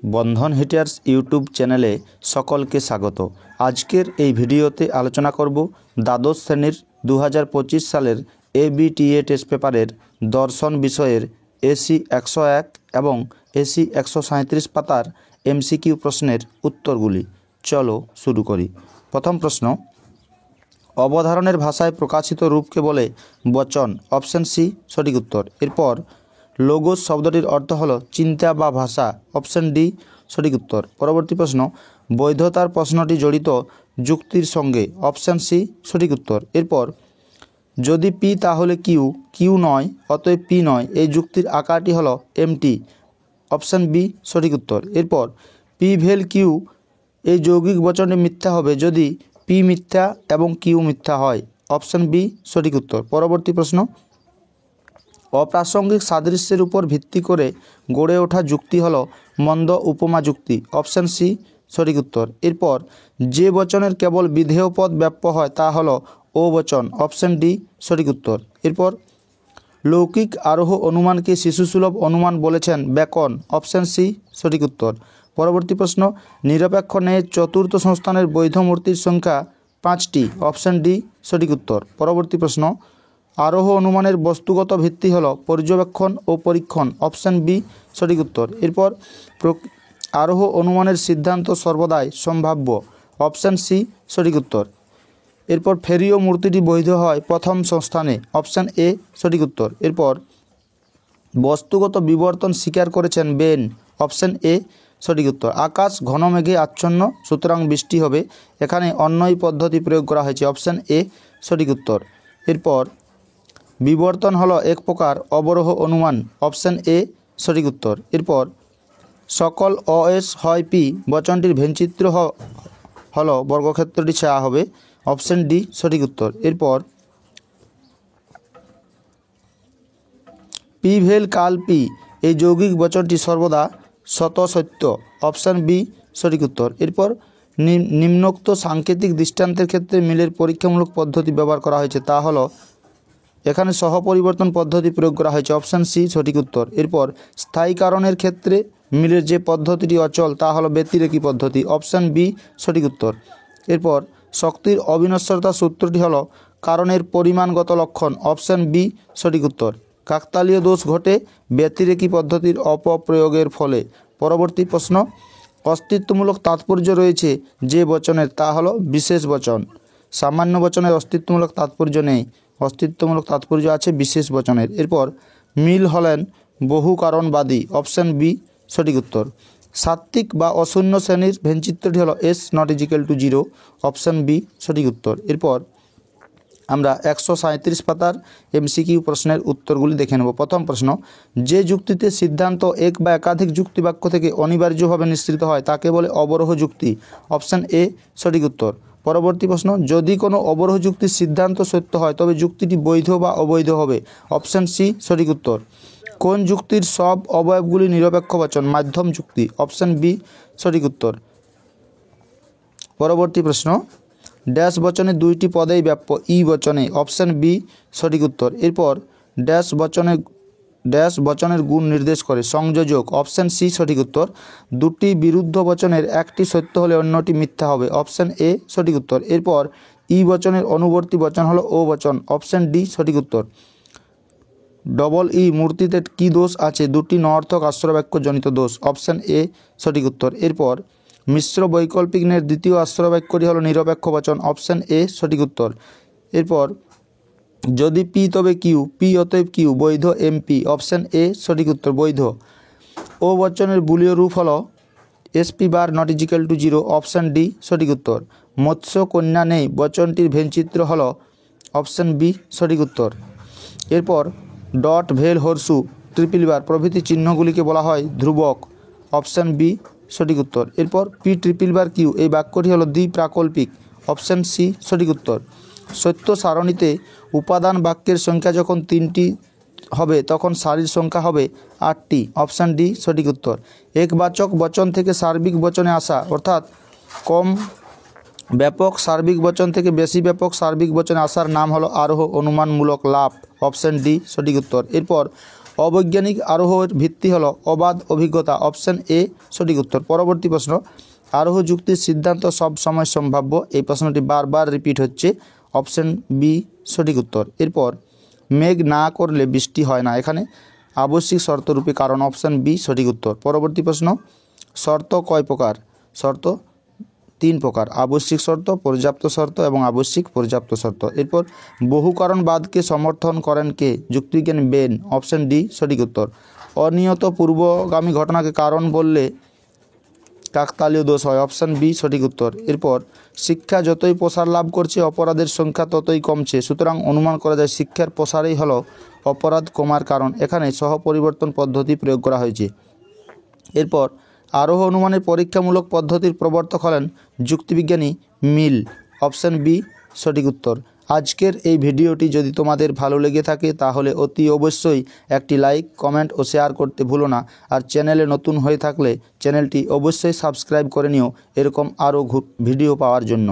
বন্ধন hitters YouTube চ্যানেলে সকলকে স্বাগত। আজকের এই ভিডিওতে আলোচনা করব দ্বাদশ শ্রেণীর 2025 সালের এবিটিএ টেস্ট পেপারের দর্শন বিষয়ের এসি 101 এবং এসি 137 পাতার এমসিকিউ প্রশ্নের উত্তরগুলি। চলো শুরু করি। প্রথম প্রশ্ন, অবধারণের ভাষায় প্রকাশিত রূপকে বলে বচন। অপশন সি সঠিক উত্তর। এরপর লোগোস শব্দটির অর্থ হলো চিন্তা বা ভাষা। অপশন ডি সঠিক উত্তর। পরবর্তী প্রশ্ন, বৈধতার প্রশ্নটি জড়িত যুক্তির সঙ্গে। অপশন সি সঠিক উত্তর। এরপর যদি পি তাহলে কিউ, কিউ নয় অতএব পি নয়, এই যুক্তির আকারটি হলো এমটি। অপশন বি সঠিক উত্তর। এরপর পি ভেল কিউ, এই যৌগিক বচনটি মিথ্যা হবে যদি পি মিথ্যা এবং কিউ মিথ্যা হয়। অপশন বি সঠিক উত্তর। পরবর্তী প্রশ্ন, অপ্রাসঙ্গিক সাদৃশ্যের উপর ভিত্তি করে গড়ে ওঠা যুক্তি হলো মন্দ উপমা যুক্তি। অপশন সি সঠিক উত্তর। এরপর যে বচনের কেবল বিধেয় পদ ব্যাপ্য হয় তা হলো ও বচন। অপশন ডি সঠিক উত্তর। এরপর লৌকিক আরোহ অনুমানকে শিশুসুলভ অনুমান বলেছেন বেকন। অপশন সি সঠিক উত্তর। পরবর্তী প্রশ্ন, নিরপেক্ষ ন্যায়ের চতুর্থ সংস্থানের বৈধ মূর্তির সংখ্যা 5টি। অপশন ডি সঠিক উত্তর। পরবর্তী প্রশ্ন, আরোহ অনুমানের বস্তুগত ভিত্তি হল পর্যবেক্ষণ ও পরীক্ষণ। অপশন বি সঠিক উত্তর। এরপর আরোহ অনুমানের সিদ্ধান্ত সর্বদাই সম্ভাব্য। অপশন সি সঠিক উত্তর। এরপর ফেরিও মূর্তিটি বৈধ হয় প্রথম সংস্থানে। অপশন এ সঠিক উত্তর। এরপর বস্তুগত বিবর্তন স্বীকার করেছেন বেন। অপশন এ সঠিক উত্তর। আকাশ ঘন মেঘে আচ্ছন্ন সুতরাং বৃষ্টি হবে, এখানে অন্যই পদ্ধতি প্রয়োগ করা হয়েছে। অপশন এ সঠিক উত্তর। এরপর বিবর্তন হলো এক প্রকার অবরোহ অনুমান। অপশন এ সঠিক উত্তর। এরপর সকল অএস হয় পি বচনটির ভেনচিত্র হলো বর্গক্ষেত্রটি ছায়া হবে। অপশন ডি সঠিক উত্তর। এরপর পি ভেল কাল পি, এই যৌগিক বচনটি সর্বদা শত সত্য। অপশন বি সঠিক উত্তর। এরপর নিম্নোক্ত সাংকেতিক দৃষ্টান্তের ক্ষেত্রে মিলের পরীক্ষামূলক পদ্ধতি ব্যবহার করা হয়েছে তা হলো, এখানে সহপরিবর্তন পদ্ধতি প্রয়োগ করা হয়েছে। অপশন সি সঠিক উত্তর। এরপর স্থায়ী কারণের ক্ষেত্রে মিলের যে পদ্ধতিটি অচল তা হলো ব্যতিরেকী পদ্ধতি। অপশন বি সঠিক উত্তর। এরপর শক্তির অবিনশ্বরতা সূত্রটি হলো কারণের পরিমাণগত লক্ষণ। অপশন বি সঠিক উত্তর। কাকতালীয় দোষ ঘটে ব্যতিরেকী পদ্ধতির অপপ্রয়োগের ফলে। পরবর্তী প্রশ্ন, অস্তিত্বমূলক তাৎপর্য রয়েছে যে বচনের তা হলো বিশেষ বচন। সামান্য বচনের অস্তিত্বমূলক তাৎপর্য নেই, অস্তিত্বমূলক তাৎপর্য আছে বিশেষ বচনের। এরপর মিল হলেন বহু কারণবাদী। অপশন বি সঠিক উত্তর। সাত্ত্বিক বা অশূন্য শ্রেণীর ভেনচিত্রটি হলো S not is equal to 0। Option B সঠিক উত্তর। এরপর আমরা 137 পাতার এমসিকিউ প্রশ্নের উত্তরগুলি দেখে নেব। প্রথম প্রশ্ন, যে যুক্তিতে সিদ্ধান্ত এক বা একাধিক যুক্তিবাক্য থেকে অনিবার্যভাবে নিঃসৃত হয় তাকে বলে অবরোহ যুক্তি। অপশন এ সঠিক উত্তর। পরবর্তী প্রশ্ন, যদি কোনো অবরোহ যুক্তির সিদ্ধান্ত সত্য হয় তবে যুক্তিটি বৈধ বা অবৈধ হবে। অপশন সি সঠিক উত্তর। কোন যুক্তির সব অবয়বগুলি নিরপেক্ষ বচন? মাধ্যম যুক্তি। অপশন বি সঠিক উত্তর। পরবর্তী প্রশ্ন, ড্যাশ বচনে দুইটি পদেই ব্যাপ্য ই বচনে। অপশন বি সঠিক উত্তর। এরপর ড্যাশ বচনের গুণ নির্দেশ করে সংযোজক। অপশন সি সঠিক উত্তর। দুটি বিরুদ্ধ বচনের একটি সত্য হলে অন্যটি মিথ্যা হবে। অপশন এ সঠিক উত্তর। এরপর ই বচনের অনুবর্তী বচন হলো ও বচন। অপশন ডি সঠিক উত্তর। ডবল ই মূর্তিতে কি দোষ আছে? দুটি নঅর্থক আশ্রয়বাক্য জনিত দোষ। অপশন এ সঠিক উত্তর। এরপর মিশ্র বৈকল্পিক নের দ্বিতীয় আশ্রয়বাক্যটি হলো নিরপেক্ষ বচন। অপশন এ সঠিক উত্তর। এরপর যদি পি তবে কিউ, পি অতএব কিউ, বৈধ এমপি। অপশন এ সঠিক উত্তর বৈধ। ও বচনের বুলীয় রূপ হলো SP bar not is equal to 0। Option D সঠিক উত্তর। মৎস্য কন্যা নেই বচনটির ভেনচিত্র হলো অপশন বি সঠিক উত্তর। এরপর ডট ভেল হরসু ট্রিপল বার প্রভৃতি চিহ্নগুলিকে বলা হয় ধ্রুবক। অপশন বি সঠিক উত্তর। এরপর পি ট্রিপল বার কিউ, এই বাক্যটি হলো দ্বিপ্রাকল্পিক। অপশন সি সঠিক উত্তর। সত্য সারণীতে উপাদান বাক্যের সংখ্যা যখন 3টি হবে তখন সারির সংখ্যা হবে 8টি। অপশন ডি সঠিক উত্তর। একবাচক বচন থেকে সার্বিক বচনে আসা অর্থাৎ কম ব্যাপক সার্বিক বচন থেকে বেশি ব্যাপক সার্বিক বচনে আসার নাম হলো আরোহ অনুমানমূলক লাভ। অপশন ডি সঠিক উত্তর। এরপর অবৈজ্ঞানিক আরোহের ভিত্তি হলো অবাধ অভিজ্ঞতা, অপশন এ সঠিক উত্তর। পরবর্তী প্রশ্ন, আরোহ যুক্তির সিদ্ধান্ত সব সময় সম্ভাব্য, এই প্রশ্নটি বারবার রিপিট হচ্ছে, অপশন বি সঠিক উত্তর। এরপর মেঘ না করলে বৃষ্টি হয় না, এখানে আবশ্যিক শর্তরূপে কারণ, অপশন বি সঠিক উত্তর। পরবর্তী প্রশ্ন, শর্ত কয় প্রকার? শর্ত 3 প্রকার, আবশ্যিক শর্ত, পর্যাপ্ত শর্ত এবং আবশ্যিক পর্যাপ্ত শর্ত। এরপর বহু কারণবাদকে সমর্থন করেন কে? যুক্তিবিজ্ঞানী বেন, অপশন ডি সঠিক উত্তর। অনিয়ত পূর্বগামী ঘটনাকে কারণ বললে কাকতালীয় দোষ হয়, অপশন বি সঠিক উত্তর। এরপর শিক্ষা যতই প্রসার লাভ করছে অপরাধের সংখ্যা ততই কমছে, সুতরাং অনুমান করা যায় শিক্ষার প্রসারেই হলো অপরাধ কমার কারণ, এখানে সহপরিবর্তন পদ্ধতি প্রয়োগ করা হয়েছে। এরপর আরোহ অনুমানের পরীক্ষামূলক পদ্ধতির প্রবর্তক হলেন যুক্তিবিজ্ঞানী মিল, অপশন বি সঠিক উত্তর। আজকের এই ভিডিওটি যদি তোমাদের ভালো লেগে থাকে তাহলে অতি অবশ্যই একটি লাইক, কমেন্ট ও শেয়ার করতে ভুলো না। আর চ্যানেলে নতুন হয়ে থাকলে চ্যানেলটি অবশ্যই সাবস্ক্রাইব করে নিও এরকম আরও ভিডিও পাওয়ার জন্য।